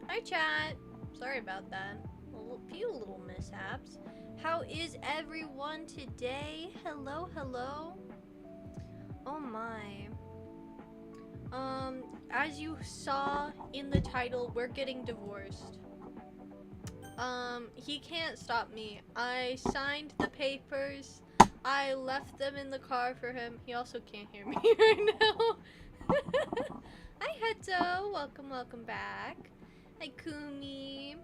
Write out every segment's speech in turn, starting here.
Hi chat! Sorry about that. A few little mishaps. How is everyone today? Hello, hello. Oh my. As you saw in the title, we're getting divorced. He can't stop me. I signed the papers. I left them in the car for him. He also can't hear me right now. Hi Heto! Welcome, welcome back. Hi Kumi.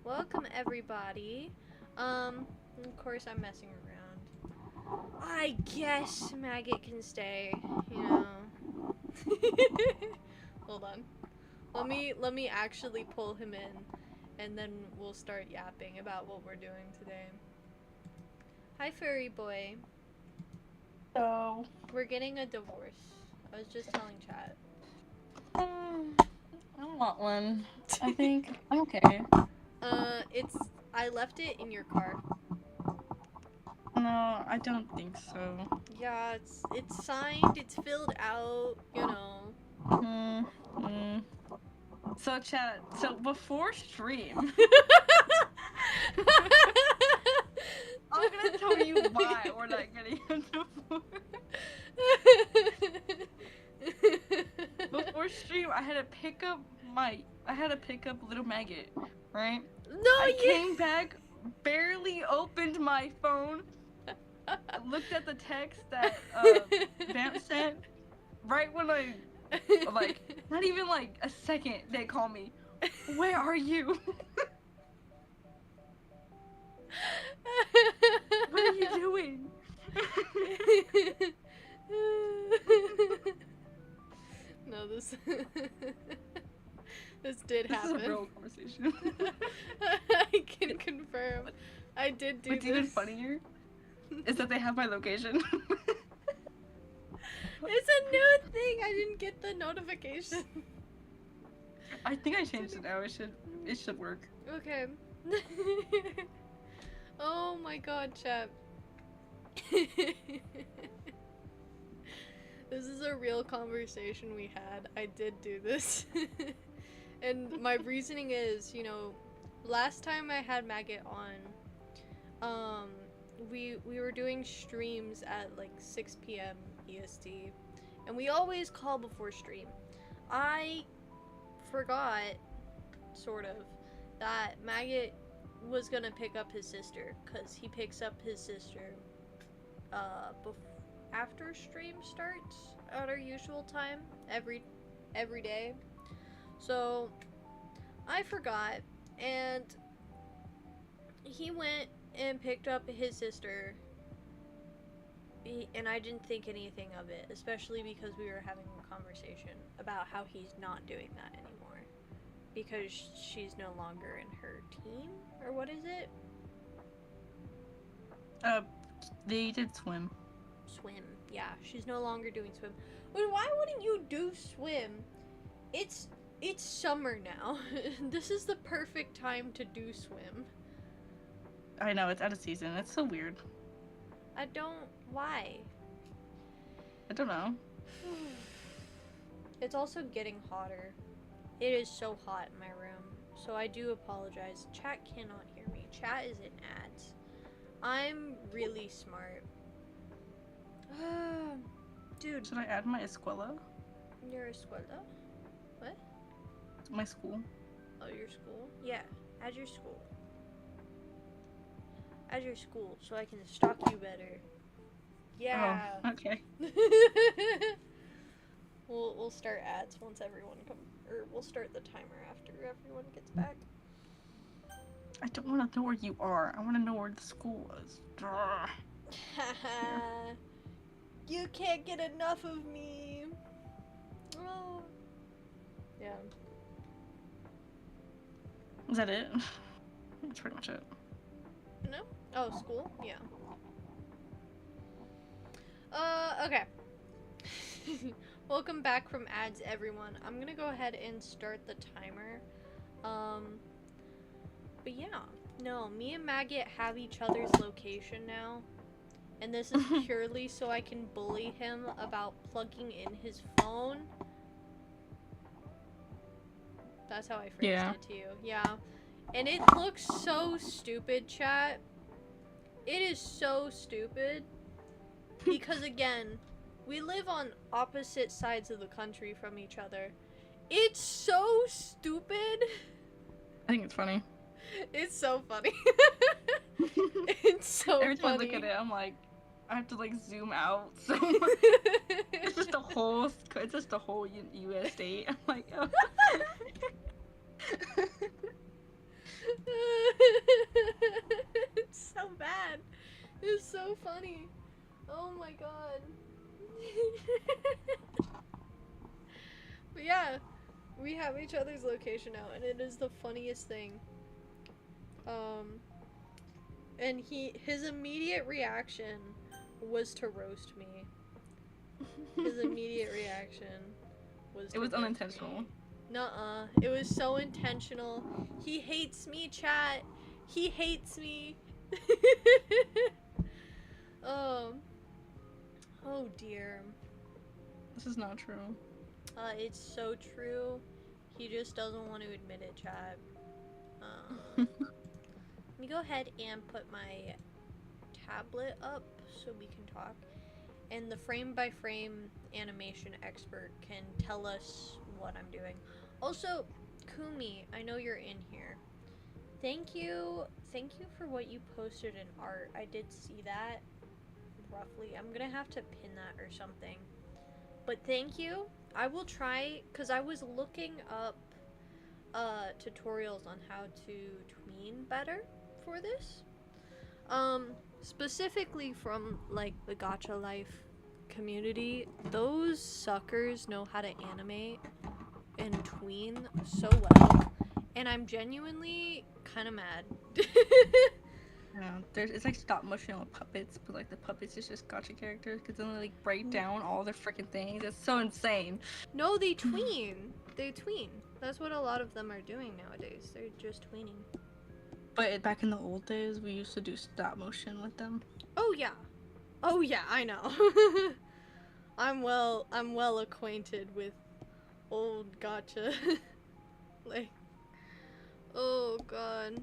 Welcome everybody. Of course I'm messing around. I guess Maggot can stay, you know. Hold on. Let me actually pull him in, and then we'll start yapping about what we're doing today. Hi furry boy. So We're getting a divorce. I was just telling chat. I don't want one. I think I'm okay. I left it in your car. No, I don't think so. Yeah, it's signed, it's filled out, you know. So chat, so before stream I'm gonna tell you why we're not getting a divorce. Before stream I had to pick up little Maggot, right? No, I came back, barely opened my phone, looked at the text that Vamp sent. Right when I, like, not even like a second, they call me. Where are you? What are you doing? No, this did happen. This is a real conversation. I can confirm. I did do What's this. even funnier is that they have my location. It's a new thing. I didn't get the notification. I think I changed it now. It should work. Okay. Oh my god, chat. This is a real conversation we had. I did do this. And my reasoning is, you know, last time I had Maggot on, we were doing streams at like 6 p.m. EST, and we always call before stream. I forgot, sort of, that Maggot was gonna pick up his sister, because he picks up his sister after stream starts at our usual time every day. So I forgot, and he went and picked up his sister, and I didn't think anything of it, especially because we were having a conversation about how he's not doing that anymore because she's no longer in her team, or what is it? They did swim. Swim. Yeah, she's no longer doing swim. But why wouldn't you do swim? It's summer now. This is the perfect time to do swim. I know, it's out of season. It's so weird. Why? I don't know. It's also getting hotter. It is so hot in my room. So I do apologize. Chat cannot hear me. Chat is in ads. I'm really smart. Dude. Should I add my escuela? Your escuela? What? My school. Oh, your school? Yeah, add your school. Add your school so I can stalk you better. Yeah. Oh, okay. We'll start ads once everyone we'll start the timer after everyone gets back. I don't want to know where you are. I want to know where the school was. Haha. You can't get enough of me. Oh. Yeah. Is that it? That's pretty much it. No? Oh, school? Yeah. Okay. Welcome back from ads, everyone. I'm gonna go ahead and start the timer. No, me and Maggot have each other's location now. And this is purely so I can bully him about plugging in his phone. That's how I phrased it to you. Yeah. And it looks so stupid, chat. It is so stupid. Because again, we live on opposite sides of the country from each other. It's so stupid. I think it's funny. It's so funny. It's so Every time funny. I look at it, I'm like, I have to like zoom out. So it's just a whole U.S. state. I'm like, oh. It's so bad. It's so funny. Oh my god. But yeah, we have each other's location now, and it is the funniest thing. And his immediate reaction was to roast me. His immediate reaction was It was unintentional. Nuh-uh. It was so intentional. He hates me, chat. He hates me. Oh dear. This is not true. It's so true. He just doesn't want to admit it, chat. Let me go ahead and put my tablet up so we can talk. And the frame-by-frame animation expert can tell us what I'm doing. Also, Kumi, I know you're in here. Thank you for what you posted in art. I did see that, roughly. I'm gonna have to pin that or something. But thank you. I will try, because I was looking up tutorials on how to tween better for this. Specifically from, like, the Gacha Life community. Those suckers know how to animate and tween so well. And I'm genuinely kind of mad. Yeah, it's like stop motion with puppets, but like the puppets is just Gacha characters because then they like break down all the freaking things. It's so insane. No, they tween. They tween. That's what a lot of them are doing nowadays. They're just tweening. But back in the old days, we used to do stop motion with them. Oh yeah. Oh yeah, I know. I'm well acquainted with old Gacha. Like, oh god.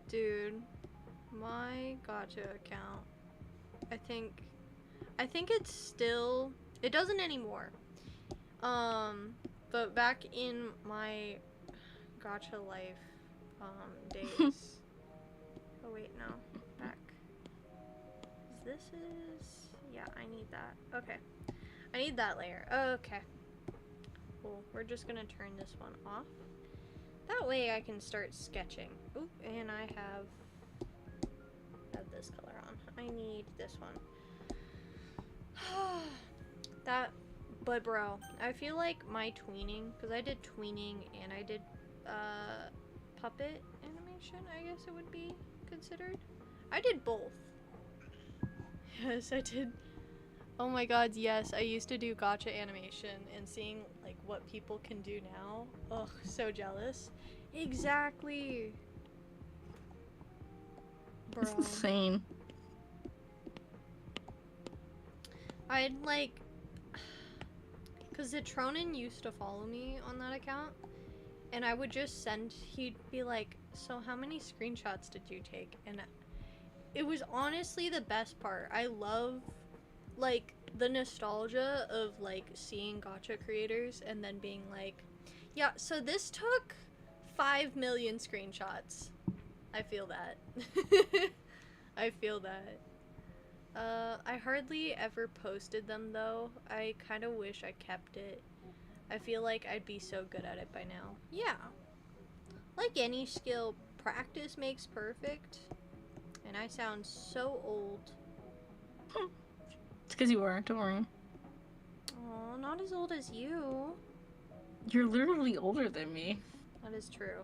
Dude, my Gacha account, I think it's still, it doesn't anymore. But back in my Gacha Life, days. Oh wait, no, back. Yeah, I need that. Okay. I need that layer. Okay. Cool. We're just gonna turn this one off. That way I can start sketching. Oop, and I have this color on. I need this one. But bro, I feel like my tweening, because I did tweening and I did puppet animation, I guess it would be considered. I did both. Yes, I did. Oh my god, yes, I used to do gacha animation, and seeing like what people can do now, ugh, so jealous. Exactly. Bro. It's insane. I'd like, cause Zitronin used to follow me on that account, and I would just send, he'd be like, so how many screenshots did you take? And it was honestly the best part. I love like the nostalgia of like seeing gacha creators and then being like, yeah, so this took 5 million screenshots. I feel that. I feel that. I hardly ever posted them though. I kind of wish I kept it. I feel like I'd be so good at it by now. Yeah. Like any skill, practice makes perfect. And I sound so old. It's because you are, don't worry. Oh, not as old as you. You're literally older than me. That is true.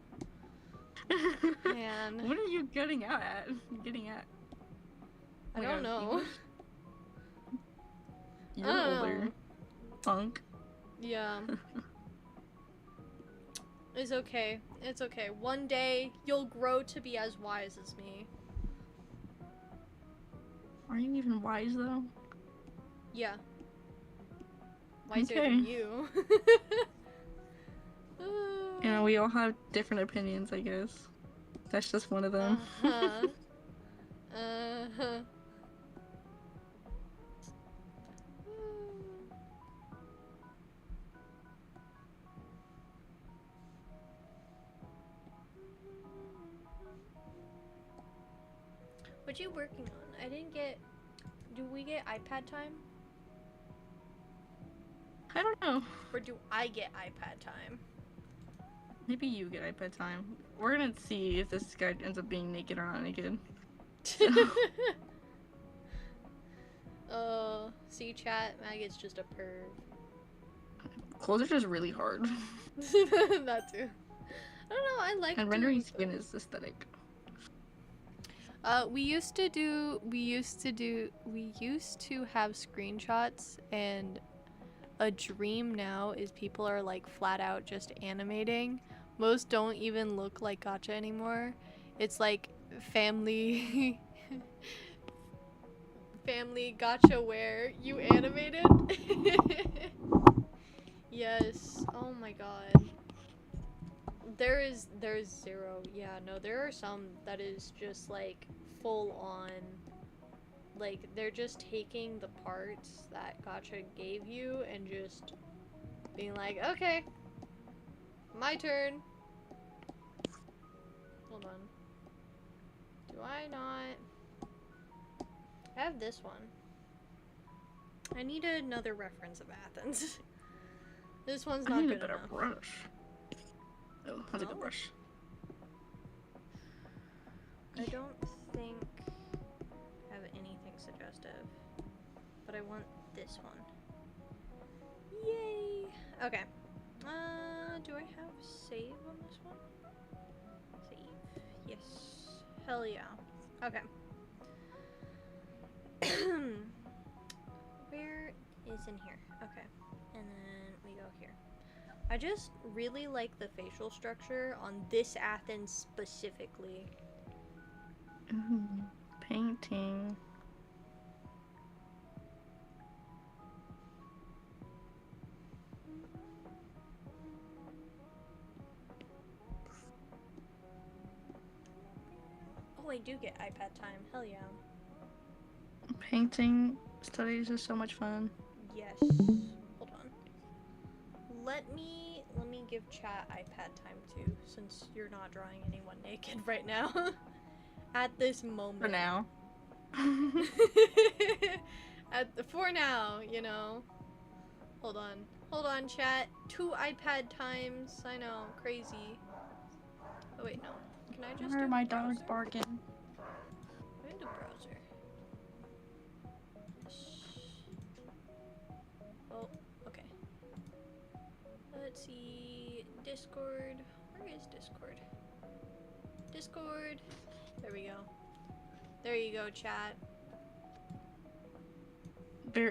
Man. What are you getting at? I don't know. You're older. Punk. Yeah. It's okay. It's okay. One day, you'll grow to be as wise as me. Are you even wise, though? Yeah. Wiser Okay. than you. You know, we all have different opinions, I guess. That's just one of them. Uh-huh. Uh-huh. What you working on? I didn't get... Do we get iPad time? I don't know. Or do I get iPad time? Maybe you get iPad time. We're gonna see if this guy ends up being naked or not naked. See chat, Maggot's just a perv. Clothes are just really hard. That too. I don't know, I like And rendering skin is aesthetic. we used to have screenshots, and a dream now is people are like flat out just animating. Most don't even look like gacha anymore. It's like family family gacha wear you animated. Yes. Oh my god. There's zero. Yeah, no, there are some that is just like full on, like they're just taking the parts that gacha gave you and just being like, okay, my turn. Hold on. Do I not? I have this one. I need another reference of Athens. This one's not I need good a better enough. brush. Oh, that's a good brush. I don't think I have anything suggestive, but I want this one. Yay! Okay. Do I have save on this one? Save. Yes. Hell yeah. Okay. Where is in here? Okay. And then we go here. I just really like the facial structure on this Athens specifically. Ooh, painting. Oh, I do get iPad time. Hell yeah. Painting studies is so much fun. Yes. Hold on. Let me give chat iPad time too, since you're not drawing anyone naked right now. At this moment. For now. For now, you know. Hold on, chat. 2 iPad times. I know, crazy. Oh wait, no. Can I just Where do are my browser? dogs barking? I'm gonna do browser. Oh, okay. Let's see. Discord. Where is Discord? Discord. There we go. There you go, chat.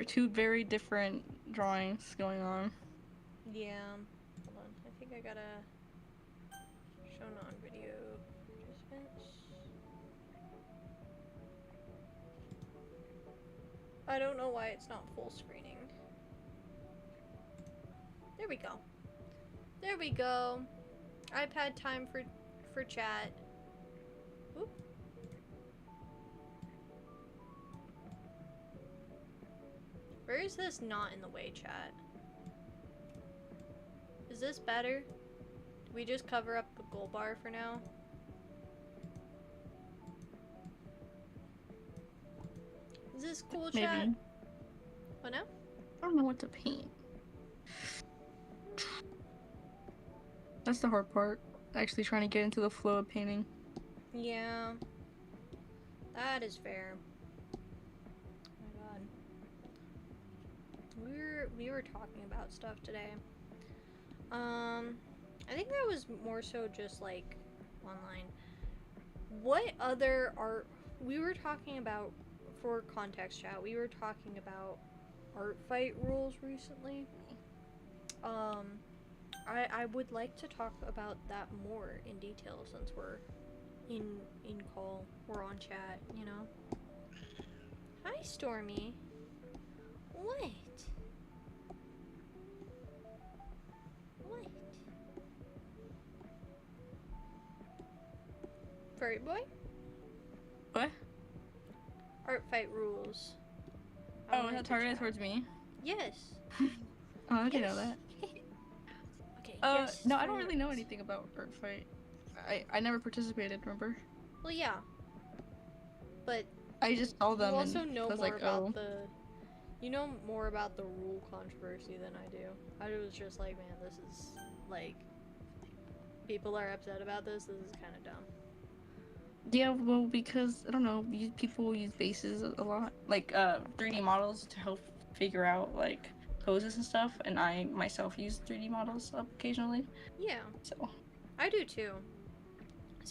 Two very different drawings going on. Yeah. Hold on. I think I gotta show non-video participants. I don't know why it's not full screening. There we go. There we go. iPad time for chat. Oop. Where is this not in the way, chat? Is this better? Do we just cover up the goal bar for now? Is this cool, chat? Maybe. What now? I don't know what to paint. That's the hard part. Actually trying to get into the flow of painting. Yeah. That is fair. Oh my god. We were talking about stuff today. I think that was more so just like online. What other art we were talking about for context chat? We were talking about art fight rules recently. I would like to talk about that more in detail since we're in call, we're on chat, you know. Hi, Stormy. What? What? Furry boy? What? Art fight rules. Oh, is that targeted towards me? Yes. Oh, I didn't know Yes. that. Okay, yes. No, I don't really know anything about art fight. I never participated, remember? Well, yeah. But I just saw them you also and know I was more like, about oh. the... You know more about the rule controversy than I do. I was just like, man, this is, like... People are upset about this. This is kind of dumb. Yeah, well, because, I don't know, people use bases a lot. Like, 3D models to help figure out, like, poses and stuff. And I, myself, use 3D models occasionally. Yeah. So. I do, too.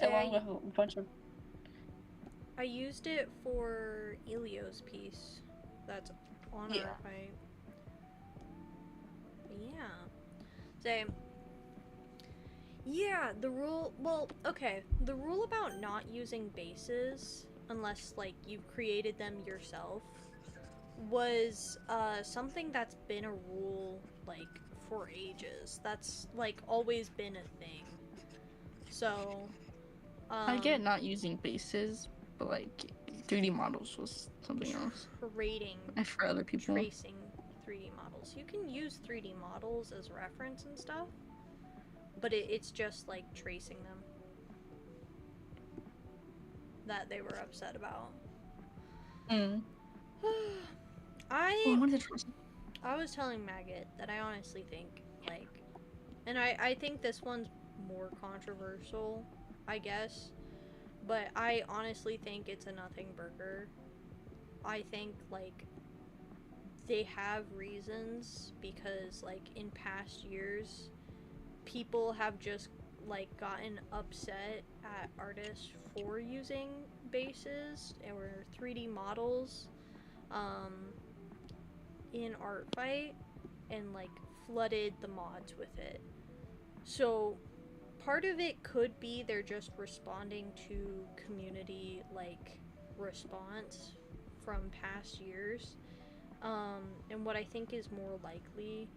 Along with a bunch of... I used it for Elio's piece. That's on Yeah. Art Fight. Yeah. Say, yeah, the rule, well, okay, the rule about not using bases, unless, like, you've created them yourself, was, something that's been a rule, like, for ages. That's, like, always been a thing. So, I get not using bases, but, like, 3D models was something else. trading, And for other people. tracing 3D models. You can use 3D models as reference and stuff, but it's just like tracing them that they were upset about. I was telling Maggot that I honestly think, like, and I think this one's more controversial, I guess, but I honestly think it's a nothing burger. I think, like, they have reasons because, like, in past years, people have just, like, gotten upset at artists for using bases or 3D models in Art Fight and, like, flooded the mods with it. So part of it could be they're just responding to community, like, response from past years. And what I think is more likely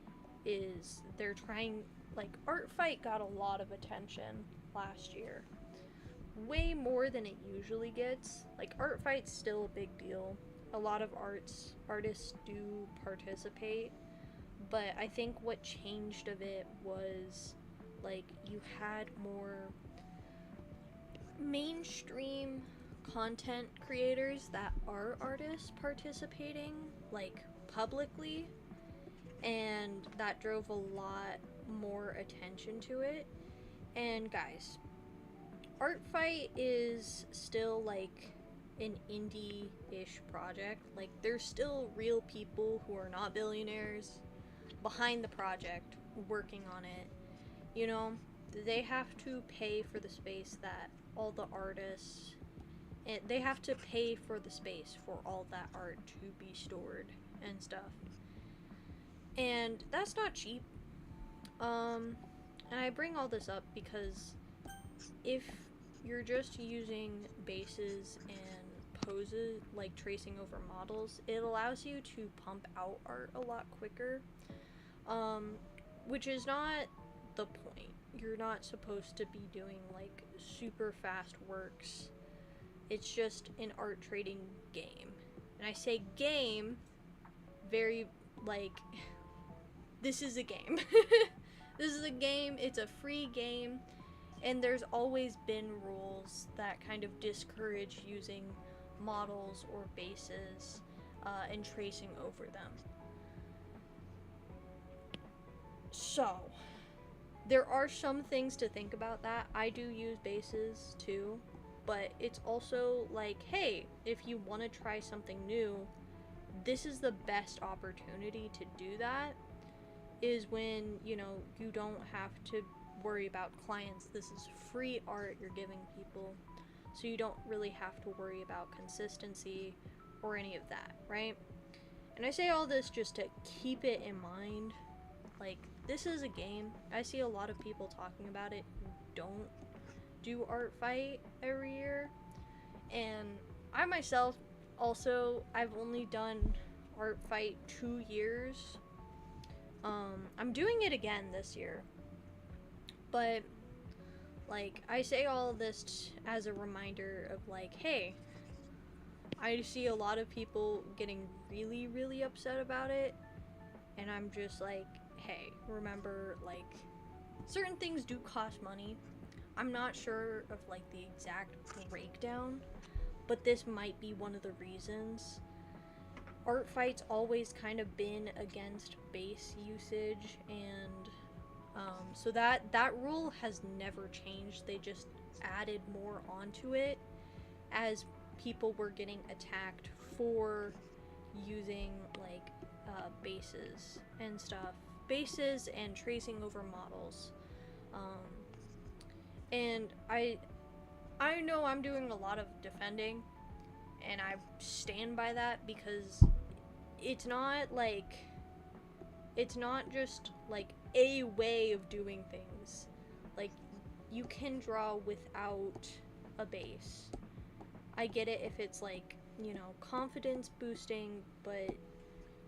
is they're trying, like, Art Fight got a lot of attention last year. Way more than it usually gets. Like, Art Fight's still a big deal. A lot of artists do participate, but I think what changed of it was, like, you had more mainstream content creators that are artists participating, like, publicly, and that drove a lot more attention to it. And guys, Art Fight is still, like, an indie-ish project. Like, there's still real people who are not billionaires behind the project working on it. You know, they have to pay for the space that all the artists, and they have to pay for the space for all that art to be stored and stuff. And that's not cheap. And I bring all this up because if you're just using bases and poses, like tracing over models, it allows you to pump out art a lot quicker, which is not the point. You're not supposed to be doing, like, super fast works. It's just an art trading game. And I say game very, like, this is a game. This is a game, it's a free game, and there's always been rules that kind of discourage using models or bases and tracing over them. So, there are some things to think about that. I do use bases too, but it's also like, hey, if you want to try something new, this is the best opportunity to do that, is when, you know, you don't have to worry about clients. This is free art you're giving people, so you don't really have to worry about consistency or any of that, right? And I say all this just to keep it in mind. Like, this is a game. I see a lot of people talking about it who don't do art fight every year, and I myself also, I've only done art fight 2 years. I'm doing it again this year, but like, I say all of this as a reminder of like, hey, I see a lot of people getting really, really upset about it, and I'm just like, hey, remember, like, certain things do cost money. I'm not sure of like the exact breakdown, but this might be one of the reasons. Art fight's always kind of been against base usage, and so that rule has never changed. They just added more onto it as people were getting attacked for using like bases and stuff, bases and tracing over models. And I know I'm doing a lot of defending, and I stand by that because it's not just like a way of doing things. Like, you can draw without a base. I get it if it's like, you know, confidence boosting, but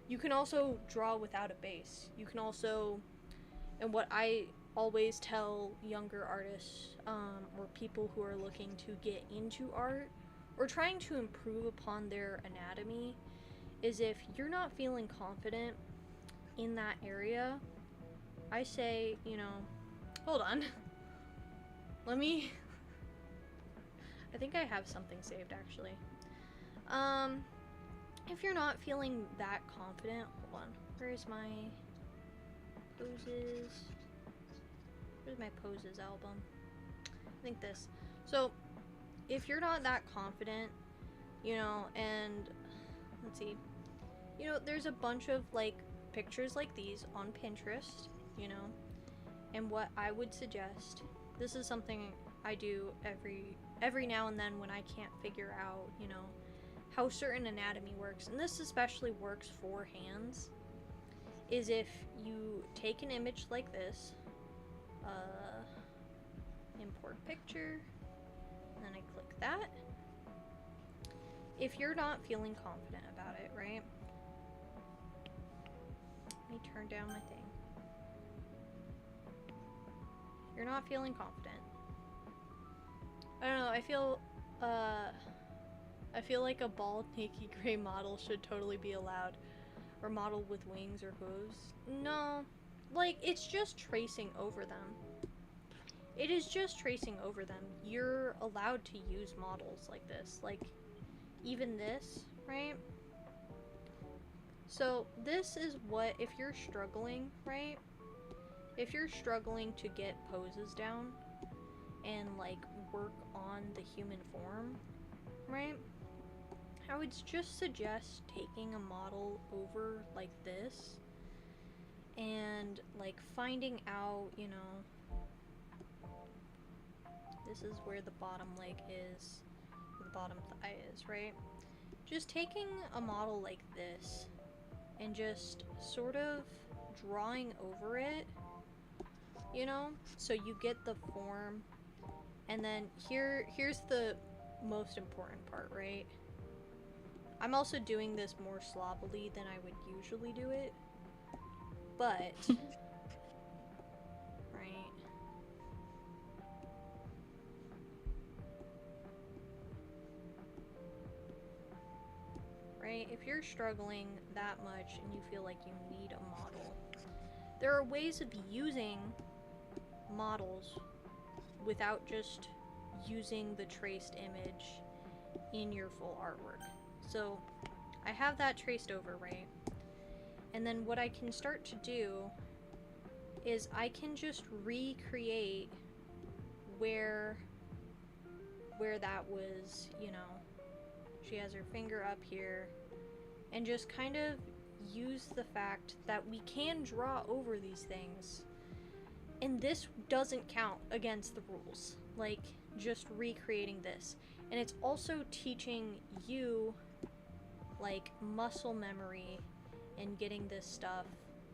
you can also draw without a base. You can also, and what I always tell younger artists, or people who are looking to get into art or trying to improve upon their anatomy, is if you're not feeling confident in that area, I say, you know, hold on. Let me, I think I have something saved actually. If you're not feeling that confident, hold on. Where's my poses? Where's my poses album? I think this. So, if you're not that confident, you know, and let's see, you know, there's a bunch of like pictures like these on Pinterest, you know, and what I would suggest, this is something I do every now and then when I can't figure out, you know, how certain anatomy works, and this especially works for hands, is if you take an image like this, import picture, and then I click that. If you're not feeling confident about it, right? Let me turn down my thing. You're not feeling confident. I don't know, I feel like a bald, naked gray model should totally be allowed. Or model with wings or hooves. No. Like, it's just tracing over them. It is just tracing over them. You're allowed to use models like this. Like, even this, right? So, this is what, if you're struggling, right? If you're struggling to get poses down and, like, work on the human form, right? I would just suggest taking a model over like this and like finding out, you know, this is where the bottom leg is, the bottom thigh is, right? Just taking a model like this and just sort of drawing over it, you know, so you get the form. And then here's the most important part, right? I'm also doing this more sloppily than I would usually do it, but right, if you're struggling that much and you feel like you need a model, there are ways of using models without just using the traced image in your full artwork. So I have that traced over, right? And then what I can start to do is I can just recreate where that was, you know, she has her finger up here, and just kind of use the fact that we can draw over these things. And this doesn't count against the rules, like just recreating this. And it's also teaching you like muscle memory and getting this stuff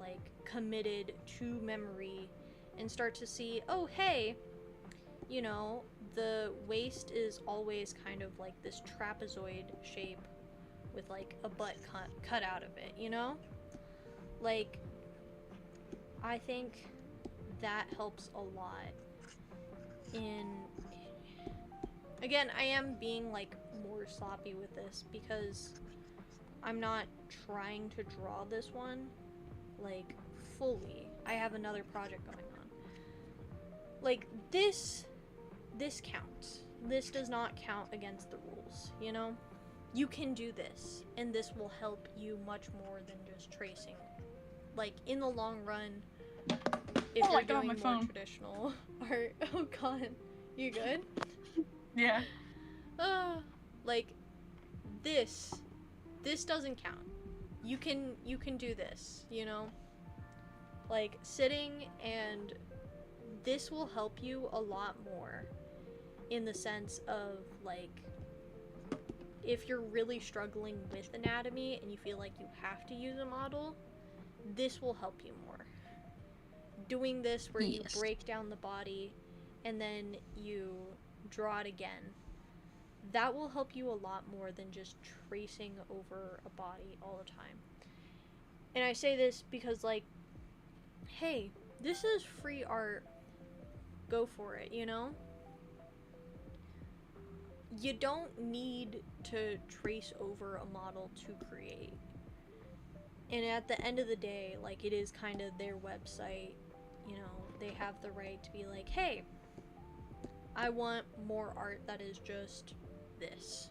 like committed to memory and start to see, oh hey, you know, the waist is always kind of like this trapezoid shape with like a butt cut out of it, you know? Like, I think that helps a lot in... Again, I am being like more sloppy with this because I'm not trying to draw this one like fully. I have another project going on. Like, this counts. This does not count against the rules, you know? You can do this, and this will help you much more than just tracing. Like, in the long run, if you're doing more phone. traditional art. Oh god. You good? Yeah. Like, this doesn't count. You can do this, you know? Like, sitting, and this will help you a lot more in the sense of, like, if you're really struggling with anatomy and you feel like you have to use a model, this will help you more. Doing this where you break down the body and then you draw it again, that will help you a lot more than just tracing over a body all the time. And I say this because, like, hey, this is free art. Go for it, you know? You don't need to trace over a model to create. And at the end of the day, like, it is kind of their website, you know, they have the right to be like, hey, I want more art that is just this.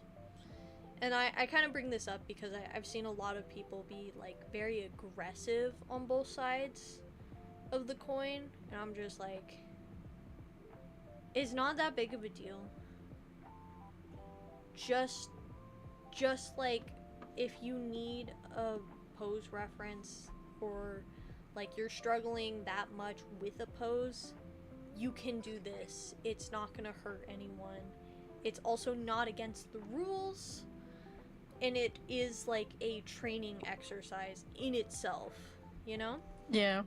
And I kind of bring this up because I've seen a lot of people be, like, very aggressive on both sides of the coin, and I'm just like, it's not that big of a deal. Just like, if you need a pose reference, or like you're struggling that much with a pose, you can do this. It's not gonna hurt anyone. It's also not against the rules, and it is like a training exercise in itself, you know? Yeah,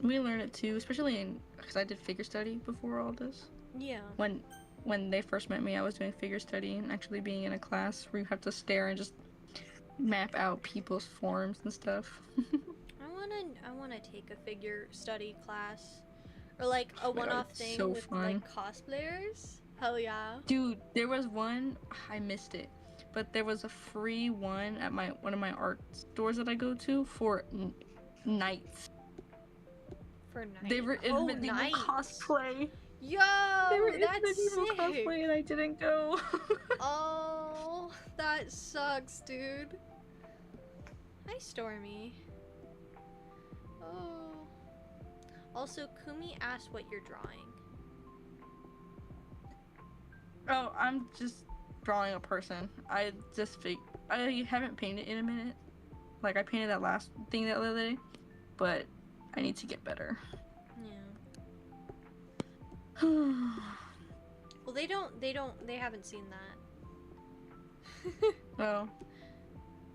we learned it too, especially because I did figure study before all this. Yeah. When they first met me, I was doing figure study and actually being in a class where you have to stare and just map out people's forms and stuff. I wanna take a figure study class, or like a one-off thing so with fun. like cosplayers. Hell yeah. Dude, there was one, I missed it, but there was a free one at one of my art stores that I go to for nights. For night. They were in medieval cosplay. Yo, they were in that's medieval sick. cosplay and I didn't go. Oh, that sucks, dude. Hi, Stormy. Oh. Also, Kumi asked what you're drawing. Oh, I'm just drawing a person. I haven't painted in a minute. Like, I painted that last thing the other day, but I need to get better. Yeah. Well, they haven't seen that. Well,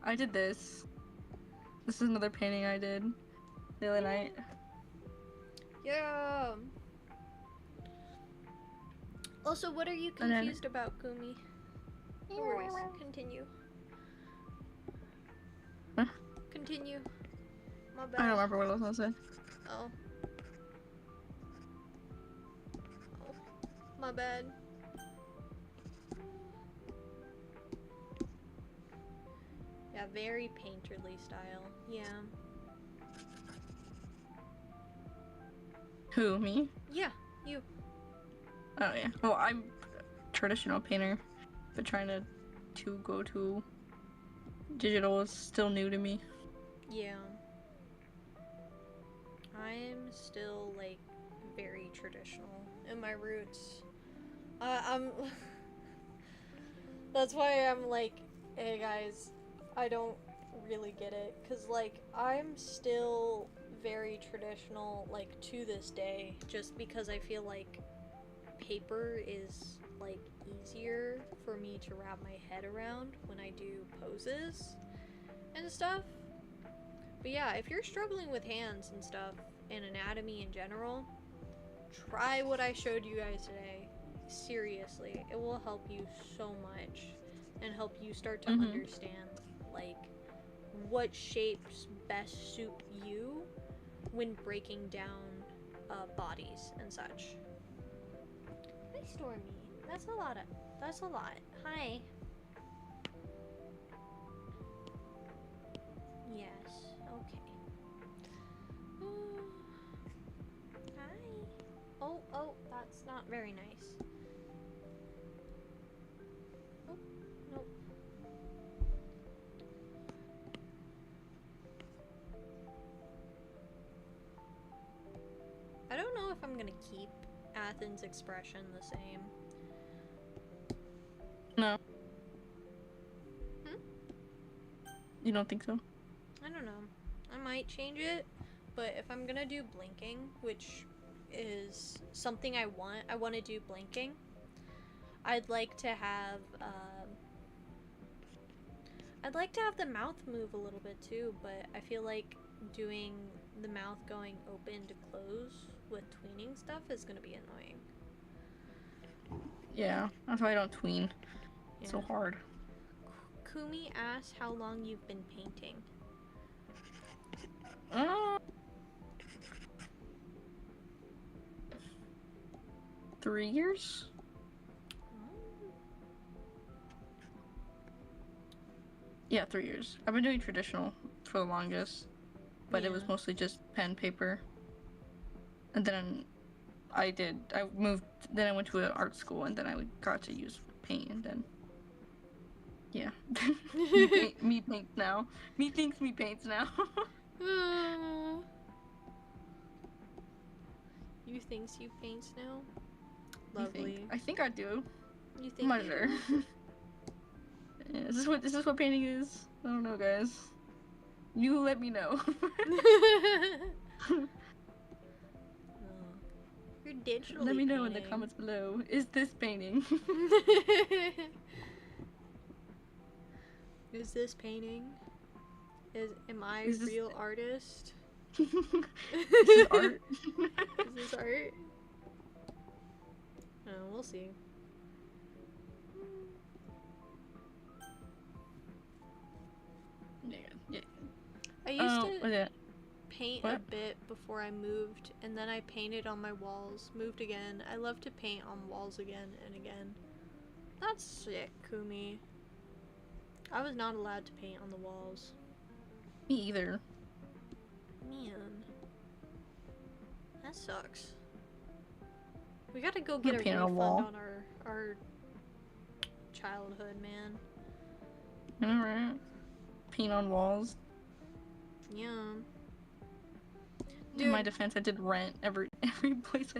I did this. This is another painting I did the other night. Yeah. Also, what are you confused about, Kumi? No worries. Continue. Huh? Continue. My bad. I don't remember what I was gonna say. Oh. Oh. My bad. Yeah, very painterly style. Yeah. Who, me? Yeah, you. Oh yeah. Well, I'm a traditional painter, but trying to go to digital is still new to me. Yeah. I'm still, like, very traditional in my roots. I'm... That's why I'm like, hey guys, I don't really get it. Because, like, I'm still very traditional, like, to this day. Just because I feel like paper is, like, easier for me to wrap my head around when I do poses and stuff. But yeah, if you're struggling with hands and stuff, and anatomy in general, try what I showed you guys today. Seriously, it will help you so much and help you start to understand, like, what shapes best suit you when breaking down bodies and such. Hi, Stormy. That's a lot. Hi. Yes. Okay. Hi. Oh, that's not very nice. Oh, nope. I don't know if I'm gonna keep Athens' expression the same. No. You don't think so? I don't know. I might change it, but if I'm gonna do blinking, which is something I want to do blinking. I'd like to have the mouth move a little bit too, but I feel like doing the mouth going open to close with tweening stuff is gonna be annoying. Yeah, that's why I don't tween. It's so hard. Kumi asks how long you've been painting. 3 years? Yeah, 3 years. I've been doing traditional for the longest, but it was mostly just pen, paper. And then I moved, then I went to an art school, and then I got to use paint, and then, yeah. me paints now. Me thinks me paints now. You thinks you paints now? Lovely. I think I do. You think? I'm not sure. Yeah, is this what painting is? I don't know, guys. You let me know. You're digitally Let me know painting. in the comments below. Is this painting? Is this painting? Am I a real artist? This is art. Is this art? Oh, we'll see. Yeah. I used to paint What? a bit before I moved, and then I painted on my walls. Moved again. I love to paint on walls again and again. That's sick, Kumi. I was not allowed to paint on the walls. Me either. Man. That sucks. We gotta go get a paint on a refund wall. on our childhood, man. Alright. Paint on walls. Yeah. In my defense, I did rent every place I